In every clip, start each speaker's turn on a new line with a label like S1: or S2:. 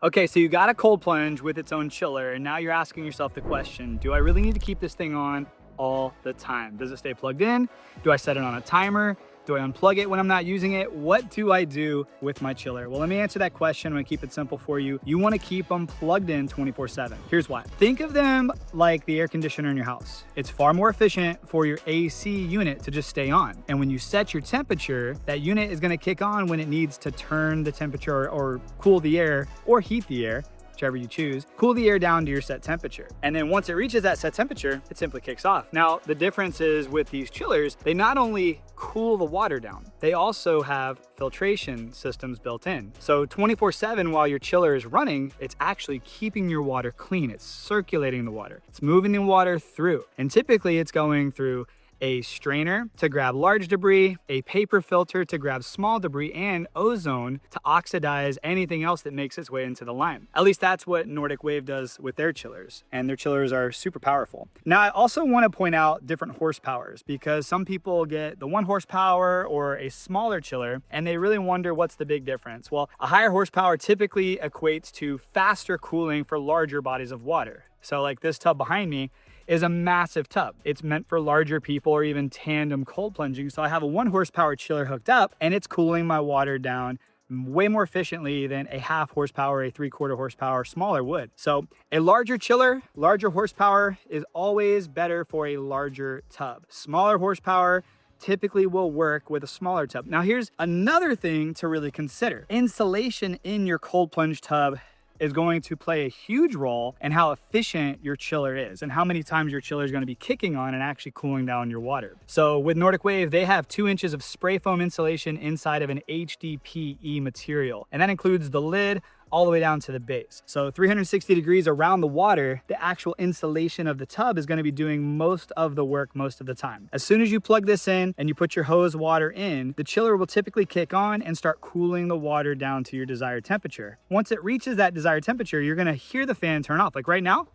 S1: Okay, so you got a cold plunge with its own chiller, and now you're asking yourself the question, do I really need to keep this thing on all the time? Does it stay plugged in? Do I set it on a timer? Do I unplug it when I'm not using it? What do I do with my chiller? Well, let me answer that question. I'm gonna keep it simple for you. You wanna keep them plugged in 24/7. Here's why. Think of them like the air conditioner in your house. It's far more efficient for your AC unit to just stay on. And when you set your temperature, that unit is gonna kick on when it needs to turn the temperature or cool the air or heat the air, whichever you choose, cool the air down to your set temperature. And then once it reaches that set temperature, it simply kicks off. Now, the difference is with these chillers, they not only cool the water down, they also have filtration systems built in. So 24/7 while your chiller is running, it's actually keeping your water clean. It's circulating the water. It's moving the water through. And typically it's going through a strainer to grab large debris, a paper filter to grab small debris, and ozone to oxidize anything else that makes its way into the line. At least that's what Nordic Wave does with their chillers, and their chillers are super powerful. Now, I also want to point out different horsepowers because some people get the 1 horsepower or a smaller chiller, and they really wonder what's the big difference. Well, a higher horsepower typically equates to faster cooling for larger bodies of water. So like this tub behind me is a massive tub. It's meant for larger people or even tandem cold plunging. So I have a 1 horsepower chiller hooked up and it's cooling my water down way more efficiently than a 1/2 horsepower, a 3/4 horsepower smaller would. So a larger chiller, larger horsepower is always better for a larger tub. Smaller horsepower typically will work with a smaller tub. Now here's another thing to really consider. Insulation in your cold plunge tub is going to play a huge role in how efficient your chiller is and how many times your chiller is going to be kicking on and actually cooling down your water. So with Nordic Wave, they have 2 inches of spray foam insulation inside of an HDPE material. And that includes the lid all the way down to the base. So 360 degrees around the water, the actual insulation of the tub is gonna be doing most of the work most of the time. As soon as you plug this in and you put your hose water in, the chiller will typically kick on and start cooling the water down to your desired temperature. Once it reaches that desired temperature, you're gonna hear the fan turn off. Like right now,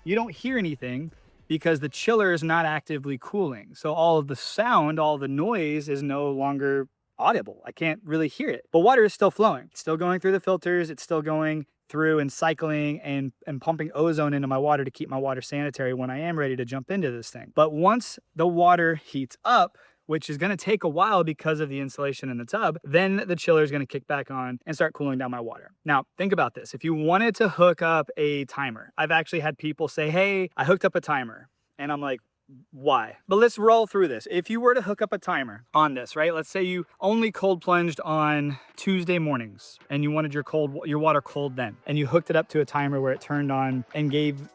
S1: you don't hear anything because the chiller is not actively cooling. So all of the sound, all the noise is no longer audible. I can't really hear it, but water is still flowing. It's still going through the filters. It's still going through and cycling and pumping ozone into my water to keep my water sanitary when I am ready to jump into this thing. But once the water heats up, which is going to take a while because of the insulation in the tub, then the chiller is going to kick back on and start cooling down my water. Now, think about this. If you wanted to hook up a timer, I've actually had people say, hey, I hooked up a timer. And I'm like, why? But let's roll through this. If you were to hook up a timer on this, right? Let's say you only cold plunged on Tuesday mornings and you wanted your water cold then, and you hooked it up to a timer where it turned on and give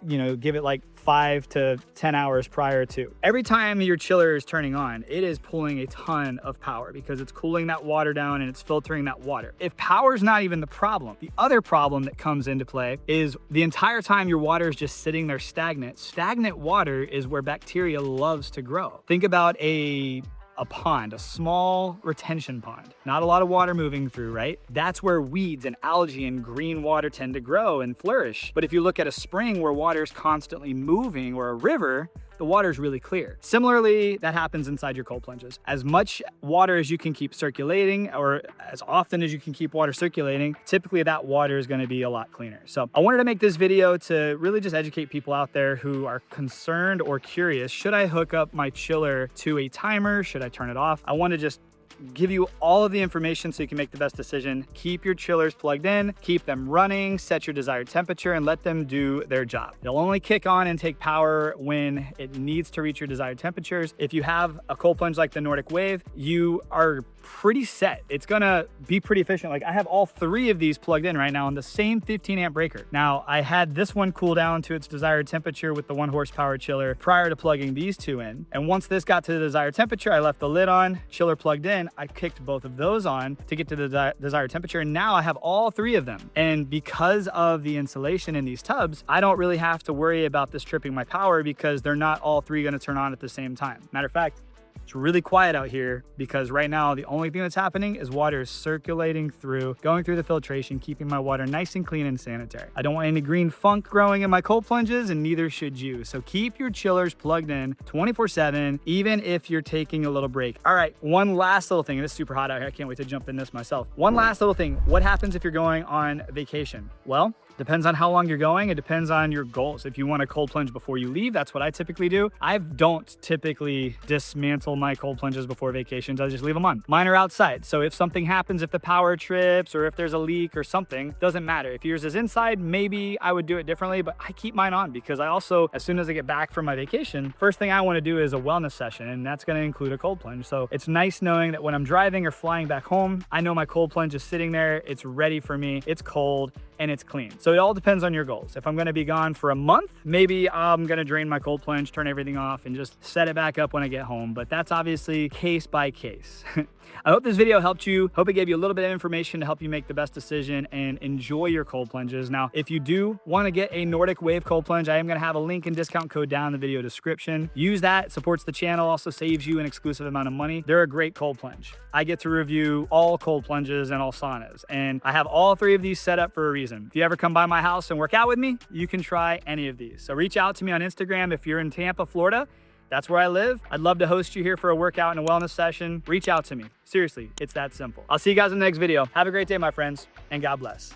S1: it like 5 to 10 hours prior to. Every time your chiller is turning on, it is pulling a ton of power because it's cooling that water down and it's filtering that water. If power's not even the problem, the other problem that comes into play is the entire time your water is just sitting there stagnant. Stagnant water is where bacteria loves to grow. Think about a pond, a small retention pond. Not a lot of water moving through, right? That's where weeds and algae and green water tend to grow and flourish. But if you look at a spring where water is constantly moving, or a river, the water is really clear. Similarly, that happens inside your cold plunges. As much water as you can keep circulating, or as often as you can keep water circulating, typically that water is gonna be a lot cleaner. So I wanted to make this video to really just educate people out there who are concerned or curious. Should I hook up my chiller to a timer? Should I turn it off? I want to just give you all of the information so you can make the best decision. Keep your chillers plugged in, keep them running, set your desired temperature, and let them do their job. They'll only kick on and take power when it needs to reach your desired temperatures. If you have a cold plunge like the Nordic Wave, you are pretty set. It's gonna be pretty efficient. Like I have all 3 of these plugged in right now on the same 15 amp breaker. Now I had this one cool down to its desired temperature with the 1 horsepower chiller prior to plugging these 2 in. And once this got to the desired temperature, I left the lid on, chiller plugged in. I kicked both of those on to get to the desired temperature. And now I have all 3 of them. And because of the insulation in these tubs, I don't really have to worry about this tripping my power because they're not all 3 gonna turn on at the same time. Matter of fact, It's really quiet out here because right now the only thing that's happening is water is circulating through, going through the filtration, keeping my water nice and clean and sanitary. I don't want any green funk growing in my cold plunges, and neither should you. So keep your chillers plugged in 24/7, even if you're taking a little break. All right, one last little thing, and it's super hot out here. I can't wait to jump in this myself. One last little thing. What happens if you're going on vacation? Well, depends on how long you're going. It depends on your goals. If you want a cold plunge before you leave, that's what I typically do. I don't typically dismantle my cold plunges before vacations. I just leave them on. Mine are outside. So if something happens, if the power trips or if there's a leak or something, doesn't matter. If yours is inside, maybe I would do it differently, but I keep mine on because I also, as soon as I get back from my vacation, first thing I want to do is a wellness session, and that's going to include a cold plunge. So it's nice knowing that when I'm driving or flying back home, I know my cold plunge is sitting there. It's ready for me. It's cold and it's clean. So it all depends on your goals. If I'm going to be gone for a month, maybe I'm going to drain my cold plunge, turn everything off, and just set it back up when I get home. But that's obviously case by case. I hope this video helped you. Hope it gave you a little bit of information to help you make the best decision and enjoy your cold plunges. Now, if you do want to get a Nordic Wave cold plunge, I am going to have a link and discount code down in the video description. Use that. It supports the channel, also saves you an exclusive amount of money. They're a great cold plunge. I get to review all cold plunges and all saunas, and I have all three of these set up for a reason. If you ever come by my house and work out with me, you can try any of these. So reach out to me on Instagram if you're in Tampa, Florida. That's where I live. I'd love to host you here for a workout and a wellness session. Reach out to me. Seriously, it's that simple. I'll see you guys in the next video. Have a great day, my friends, and God bless.